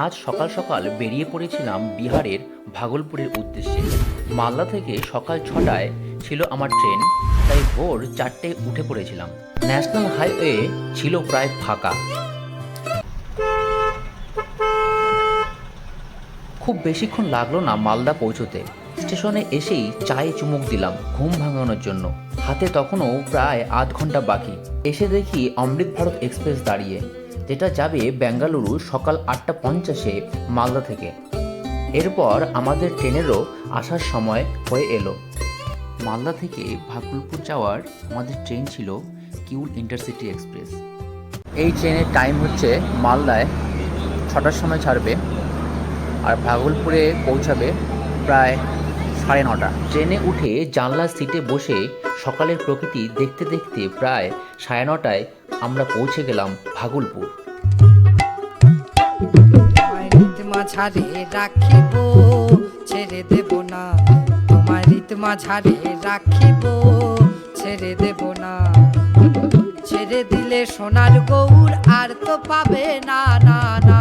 আজ সকাল সকাল বেরিয়ে পড়েছিলাম বিহারের ভাগলপুরের উদ্দেশ্যে। মালদা থেকে সকাল 6টায় ছিল আমার ট্রেন, তাই ভোর 4টে উঠে পড়েছিলাম। ন্যাশনাল হাইওয়ে ছিল প্রায় ফাঁকা। খুব বেশিক্ষণ লাগলো না মালদা পৌঁছতে। স্টেশনে এসেই চায়ে চুমুক দিলাম ঘুম ভাঙানোর জন্য। হাতে তখনও প্রায় আধ ঘন্টা বাকি। এসে দেখি অমৃত ভারত এক্সপ্রেস দাঁড়িয়ে, যেটা যাবে বেঙ্গালুরু সকাল 8:50 মালদা থেকে। এরপর আমাদের ট্রেনেরও আসার সময় হয়ে এলো। মালদা থেকে ভাগলপুর যাওয়ার আমাদের ট্রেন ছিল কিউল ইন্টারসিটি এক্সপ্রেস। এই ট্রেনের টাইম হচ্ছে মালদায় 6টার সময় ছাড়বে আর ভাগলপুরে পৌঁছাবে প্রায় 9:30। ট্রেনে উঠে জানলার সিটে বসে সকালের প্রকৃতি দেখতে দেখতে প্রায় 9:30টায় আমরা পৌঁছে গেলাম ভাগলপুর। মাঝারে রাখিব ছেড়ে দেব না, তোমার রীত মাঝারে রাখিব ছেড়ে দেব না। ছেড়ে দিলে সোনার গৌর আর তো পাবে না, না, না।